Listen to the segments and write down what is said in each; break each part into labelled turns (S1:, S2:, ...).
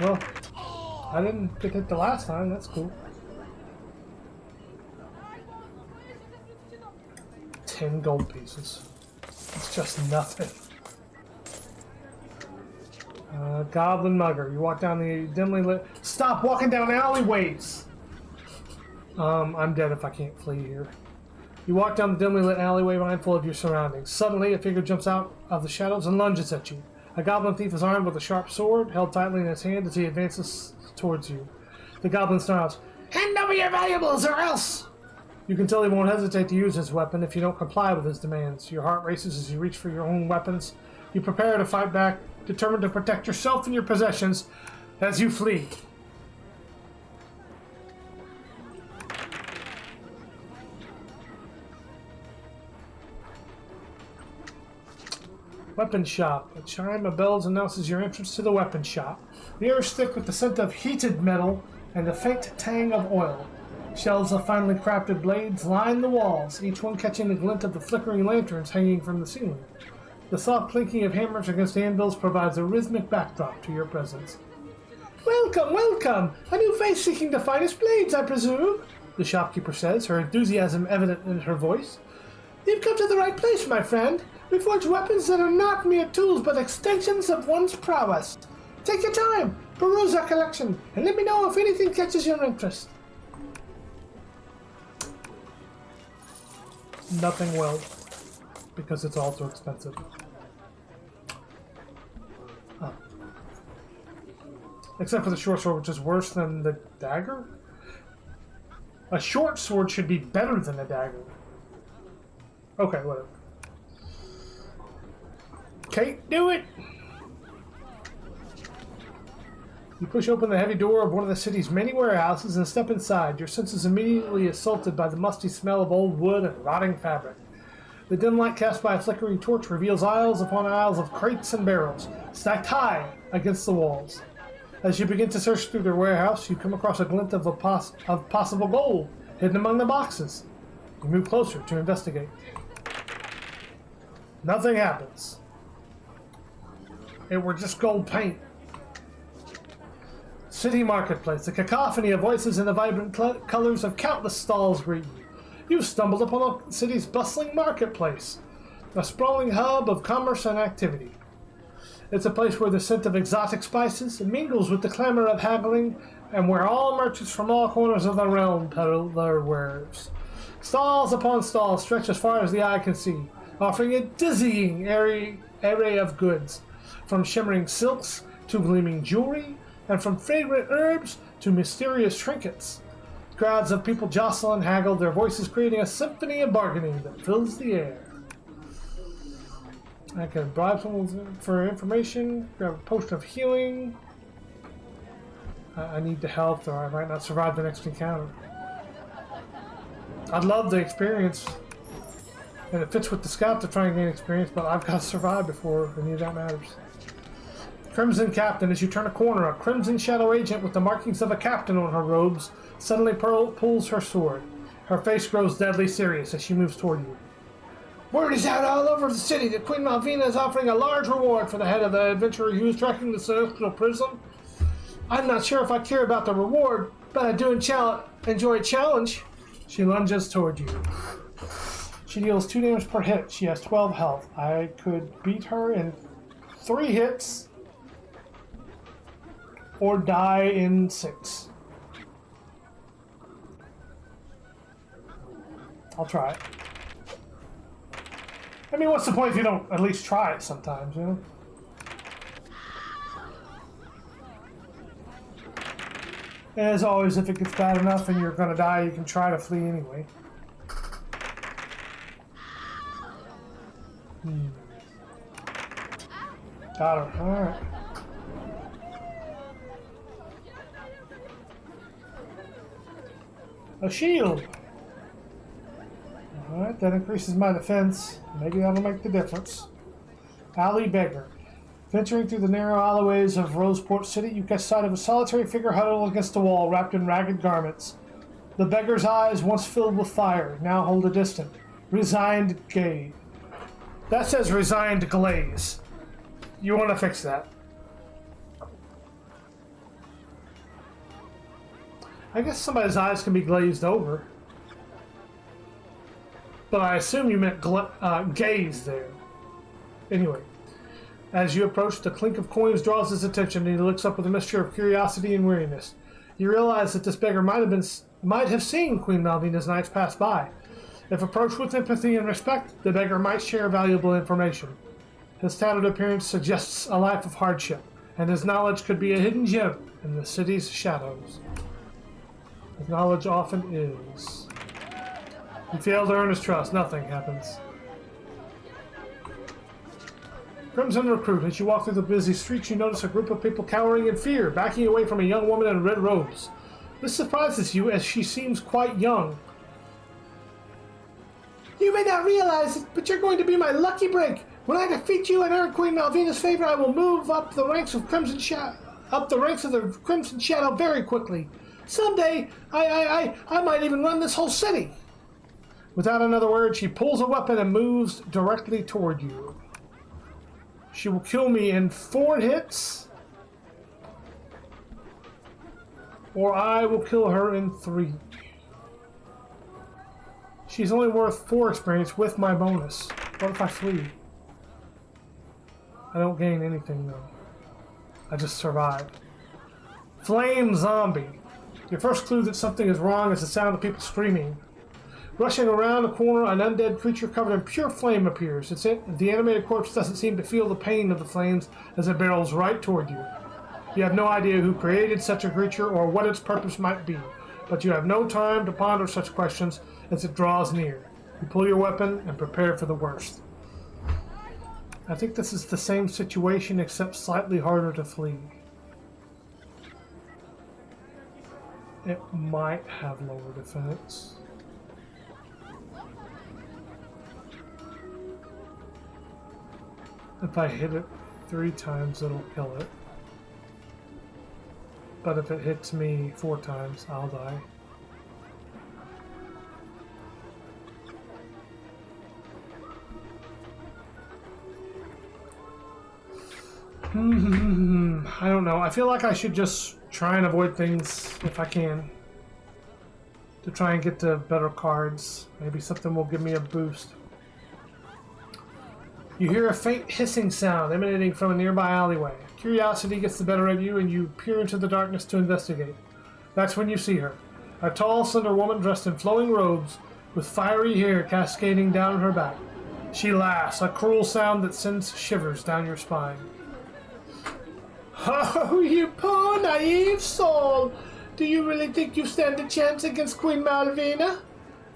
S1: Well, I didn't get hit the last time. That's cool. 10 gold pieces. It's just nothing. Goblin mugger. You walk down the dimly lit... Stop walking down alleyways! I'm dead if I can't flee here. You walk down the dimly lit alleyway mindful of your surroundings. Suddenly, a figure jumps out of the shadows and lunges at you. A goblin thief is armed with a sharp sword, held tightly in his hand as he advances towards you. The goblin snarls, "Hand over your valuables or else!" You can tell he won't hesitate to use his weapon if you don't comply with his demands. Your heart races as you reach for your own weapons. You prepare to fight back, determined to protect yourself and your possessions as you flee. Weapon shop. A chime of bells announces your entrance to the weapon shop. The air is thick with the scent of heated metal and the faint tang of oil. Shelves of finely crafted blades line the walls, each one catching the glint of the flickering lanterns hanging from the ceiling. The soft clinking of hammers against anvils provides a rhythmic backdrop to your presence. "Welcome, welcome! A new face seeking the finest blades, I presume?" the shopkeeper says, her enthusiasm evident in her voice. "You've come to the right place, my friend. We forge weapons that are not mere tools, but extensions of one's prowess. Take your time, peruse our collection, and let me know if anything catches your interest." Nothing will, because it's all too expensive. Oh. Except for the short sword, which is worse than the dagger? A short sword should be better than a dagger. Okay, whatever. Can't do it! You push open the heavy door of one of the city's many warehouses and step inside. Your senses immediately assaulted by the musty smell of old wood and rotting fabric. The dim light cast by a flickering torch reveals aisles upon aisles of crates and barrels, stacked high against the walls. As you begin to search through the warehouse, you come across a glint of possible gold hidden among the boxes. You move closer to investigate. Nothing happens. It were just gold paint. City marketplace, a cacophony of voices and the vibrant colors of countless stalls greet you. You've stumbled upon the city's bustling marketplace, a sprawling hub of commerce and activity. It's a place where the scent of exotic spices mingles with the clamor of haggling, and where all merchants from all corners of the realm peddle their wares. Stalls upon stalls stretch as far as the eye can see, offering a dizzying array of goods, from shimmering silks to gleaming jewelry, and from fragrant herbs to mysterious trinkets. Crowds of people jostle and haggle, their voices creating a symphony of bargaining that fills the air. I can bribe someone for information, grab a potion of healing. I need the health or I might not survive the next encounter. I'd love the experience, and it fits with the scout to try and gain experience, but I've got to survive before any of that matters. Crimson Captain. As you turn a corner, a crimson shadow agent with the markings of a captain on her robes suddenly pulls her sword. Her face grows deadly serious as she moves toward you. "Word is out all over the city that Queen Malvina is offering a large reward for the head of the adventurer who is tracking the celestial prism. I'm not sure if I care about the reward, but I do enjoy a challenge." She lunges toward you. She deals 2 damage per hit. She has 12 health. I could beat her in 3 hits or die in 6. I'll try it. I mean, what's the point if you don't at least try it sometimes, you know? As always, if it gets bad enough and you're gonna die, you can try to flee anyway. Got her. Alright. A shield! Alright, that increases my defense. Maybe that'll make the difference. Alley Beggar. Venturing through the narrow alleyways of Roseport City, you catch sight of a solitary figure huddled against a wall, wrapped in ragged garments. The beggar's eyes, once filled with fire, now hold a distant, resigned gaze. That says resigned glaze. You want to fix that. I guess somebody's eyes can be glazed over. But I assume you meant gaze there. Anyway, as you approach, the clink of coins draws his attention, and he looks up with a mixture of curiosity and weariness. You realize that this beggar might have seen Queen Malvina's knights pass by. If approached with empathy and respect, the beggar might share valuable information. His tattered appearance suggests a life of hardship, and his knowledge could be a hidden gem in the city's shadows. His knowledge often is. You fail to earn his trust, nothing happens. Crimson Recruit, as you walk through the busy streets, you notice a group of people cowering in fear, backing away from a young woman in red robes. This surprises you, as she seems quite young. You may not realize it, but you're going to be my lucky break. When I defeat you and earn Queen Malvina's favor, I will move up the ranks of the Crimson Shadow very quickly. Someday, I might even run this whole city. Without another word, she pulls a weapon and moves directly toward you. She will kill me in 4 hits, or I will kill her in 3. She's only worth 4 experience with my bonus. What if I flee? I don't gain anything though. I just survive. Flame Zombie. Your first clue that something is wrong is the sound of people screaming. Rushing around a corner, an undead creature covered in pure flame appears. The animated corpse doesn't seem to feel the pain of the flames as it barrels right toward you. You have no idea who created such a creature or what its purpose might be, but you have no time to ponder such questions as it draws near. You pull your weapon and prepare for the worst. I think this is the same situation except slightly harder to flee. It might have lower defense. If I hit it 3 times, it'll kill it. But if it hits me 4 times, I'll die. I don't know. I feel like I should just try and avoid things if I can. To try and get to better cards. Maybe something will give me a boost. You hear a faint hissing sound emanating from a nearby alleyway. Curiosity gets the better of you and you peer into the darkness to investigate. That's when you see her. A tall, slender woman dressed in flowing robes with fiery hair cascading down her back. She laughs, a cruel sound that sends shivers down your spine. Oh, you poor naive soul! Do you really think you stand a chance against Queen Malvina?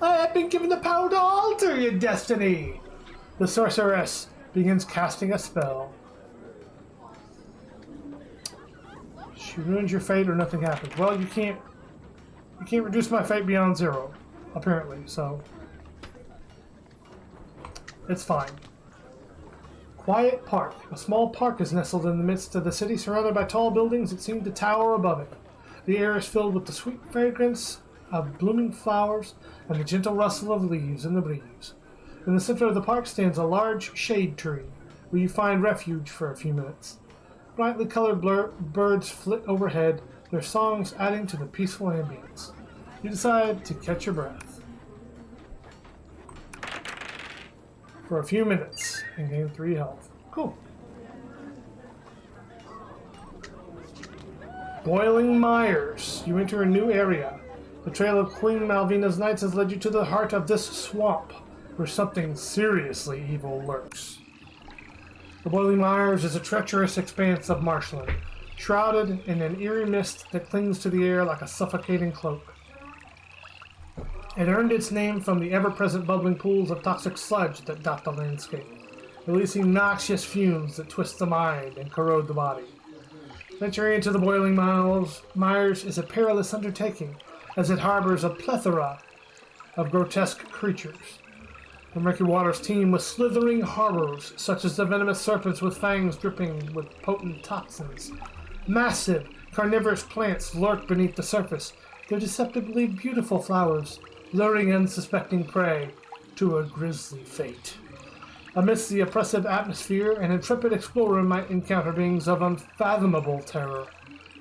S1: I have been given the power to alter your destiny! The sorceress begins casting a spell. She ruins your fate or nothing happens. Well, you can't reduce my fate beyond 0, apparently, so it's fine. Quiet Park. A small park is nestled in the midst of the city, surrounded by tall buildings that seem to tower above it. The air is filled with the sweet fragrance of blooming flowers and the gentle rustle of leaves in the breeze. In the center of the park stands a large shade tree, where you find refuge for a few minutes. Brightly colored birds flit overhead, their songs adding to the peaceful ambience. You decide to catch your breath for a few minutes and gain 3 health. Cool. Boiling Mires. You enter a new area. The trail of Queen Malvina's knights has led you to the heart of this swamp, where something seriously evil lurks. The Boiling Mires is a treacherous expanse of marshland, shrouded in an eerie mist that clings to the air like a suffocating cloak. It earned its name from the ever-present bubbling pools of toxic sludge that dot the landscape, releasing noxious fumes that twist the mind and corrode the body. Venturing into the Boiling Mires is a perilous undertaking, as it harbors a plethora of grotesque creatures. The murky waters teem with slithering horrors, such as the venomous serpents with fangs dripping with potent toxins. Massive, carnivorous plants lurk beneath the surface, their deceptively beautiful flowers luring unsuspecting prey to a grisly fate. Amidst the oppressive atmosphere, an intrepid explorer might encounter beings of unfathomable terror.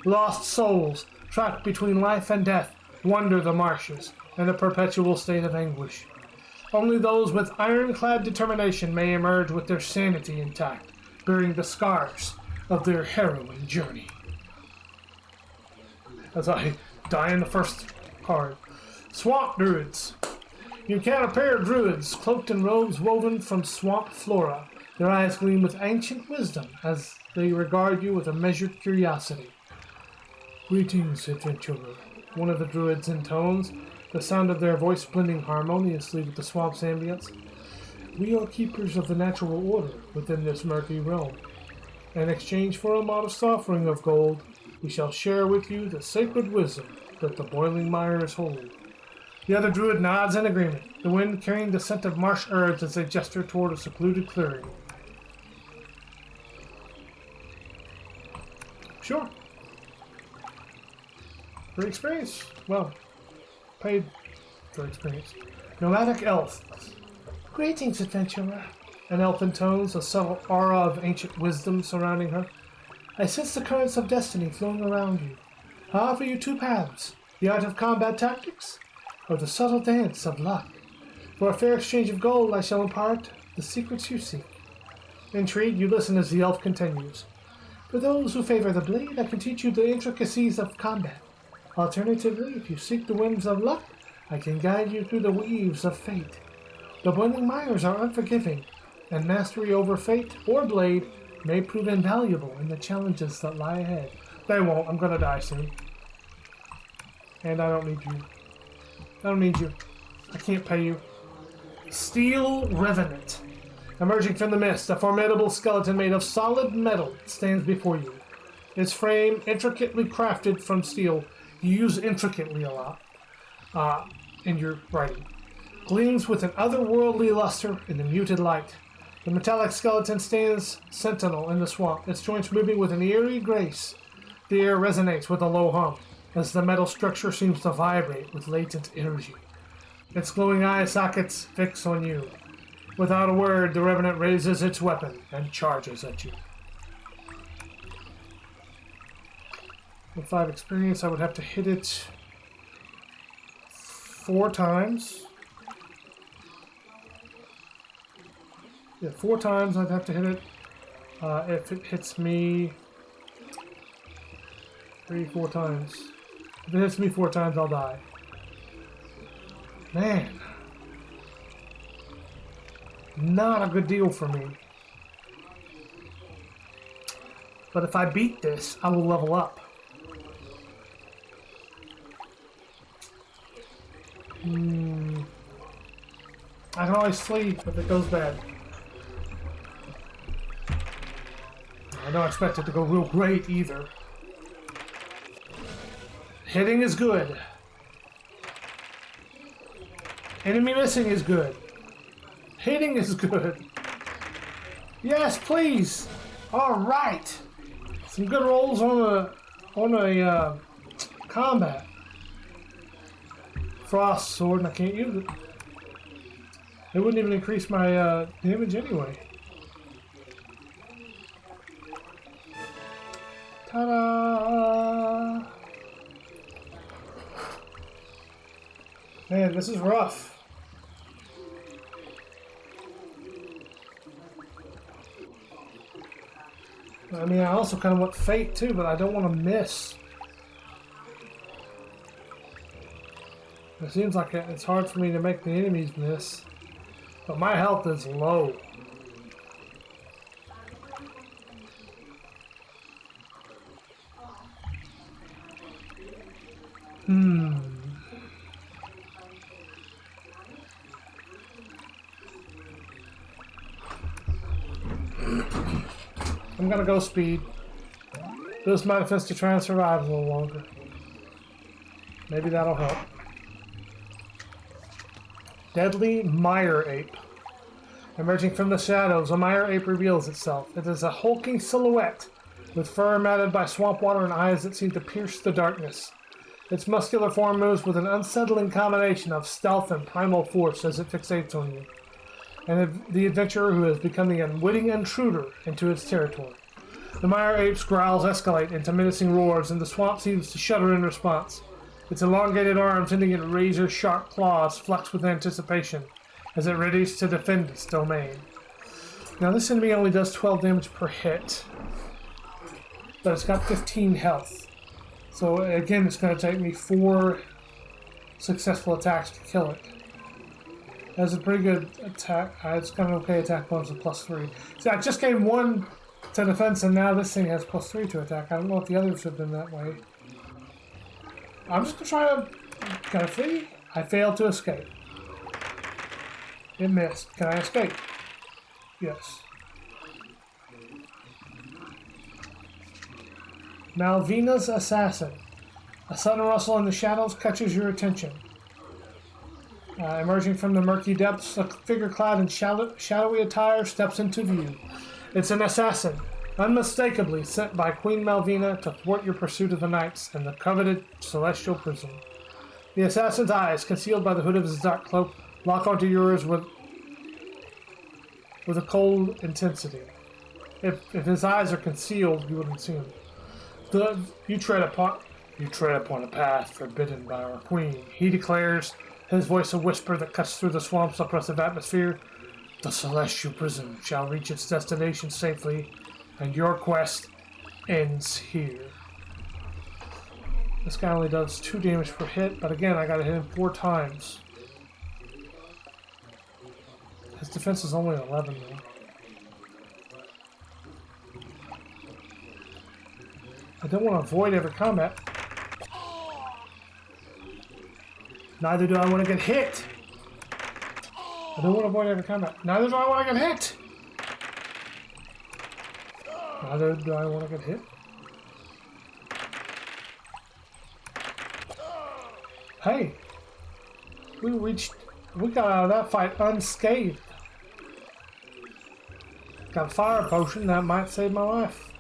S1: Lost souls, trapped between life and death, wander the marshes in a perpetual state of anguish. Only those with ironclad determination may emerge with their sanity intact, bearing the scars of their harrowing journey. As I die in the first card. Swamp Druids. You encounter a pair of druids, cloaked in robes woven from swamp flora. Their eyes gleam with ancient wisdom as they regard you with a measured curiosity. Greetings, adventurer, one of the druids intones, the sound of their voice blending harmoniously with the swamp's ambience. We are keepers of the natural order within this murky realm. In exchange for a modest offering of gold, we shall share with you the sacred wisdom that the boiling mires hold. The other druid nods in agreement, the wind carrying the scent of marsh herbs as they gesture toward a secluded clearing. Sure. Great experience. Well, paid for experience. Nomadic elf. Greetings, adventurer. An elf intones, a subtle aura of ancient wisdom surrounding her. I sense the currents of destiny flowing around you. I offer you two paths, the art of combat tactics, or the subtle dance of luck. For a fair exchange of gold, I shall impart the secrets you seek. Intrigued, you listen as the elf continues. For those who favor the blade, I can teach you the intricacies of combat. Alternatively, if you seek the winds of luck, I can guide you through the weaves of fate. The boiling mires are unforgiving, and mastery over fate or blade may prove invaluable in the challenges that lie ahead. They won't. I'm gonna die soon. And I don't need you. I don't need you. I can't pay you. Steel Revenant. Emerging from the mist, a formidable skeleton made of solid metal stands before you. Its frame, intricately crafted from steel, you use intricately a lot in your writing, gleams with an otherworldly luster in the muted light. The metallic skeleton stands sentinel in the swamp, its joints moving with an eerie grace. The air resonates with a low hum, as the metal structure seems to vibrate with latent energy. Its glowing eye sockets fix on you. Without a word, the Revenant raises its weapon and charges at you. With 5 experience, I would have to hit it 4 times. Yeah, 4 times I'd have to hit it. If it hits me 3-4 times. If it hits me 4 times, I'll die. Man. Not a good deal for me. But if I beat this, I will level up. I can always sleep if it goes bad. I don't expect it to go real great either. Hitting is good. Enemy missing is good. Hitting is good. Yes, please. All right. Some good rolls on a combat. Frost sword, and I can't use it. It wouldn't even increase my damage anyway. Ta-da! Man, this is rough. I mean, I also kind of want fate too, but I don't want to miss. It seems like it's hard for me to make the enemies miss, but my health is low. I'm gonna go speed. This manifests to try and survive a little longer. Maybe that'll help. Deadly Mire Ape. Emerging from the shadows, a Mire Ape reveals itself. It is a hulking silhouette with fur matted by swamp water and eyes that seem to pierce the darkness. Its muscular form moves with an unsettling combination of stealth and primal force as it fixates on you, and the adventurer who has become the unwitting intruder into its territory. The Mire Ape's growls escalate into menacing roars, and the swamp seems to shudder in response. Its elongated arms ending in razor-sharp claws flex with anticipation as it readies to defend its domain. Now this enemy only does 12 damage per hit, but it's got 15 health. So again, it's going to take me 4 successful attacks to kill it. It has a pretty good attack. It's got an okay attack bonus of +3. See, I just gained 1 to defense, and now this thing has +3 to attack. I don't know if the others have been that way. I'm just going to try to... Got a free? I failed to escape. It missed. Can I escape? Yes. Malvina's Assassin. A sudden rustle in the shadows catches your attention. Emerging from the murky depths, a figure clad in shadowy attire steps into view. It's an assassin, unmistakably sent by Queen Malvina to thwart your pursuit of the knights in the coveted celestial prison. The assassin's eyes, concealed by the hood of his dark cloak, lock onto yours with a cold intensity. If his eyes are concealed, you wouldn't see him. You tread upon a path forbidden by our queen. He declares, his voice a whisper that cuts through the swamp's oppressive atmosphere. The celestial prison shall reach its destination safely, and your quest ends here. This guy only does 2 damage per hit, but again, I gotta hit him 4 times. His defense is only 11 though. I don't want to avoid every combat. Neither do I want to get hit. I don't want to avoid every combat. Neither do I want to get hit. Neither do I want to get hit. Hey, we got out of that fight unscathed. Got a fire potion that might save my life.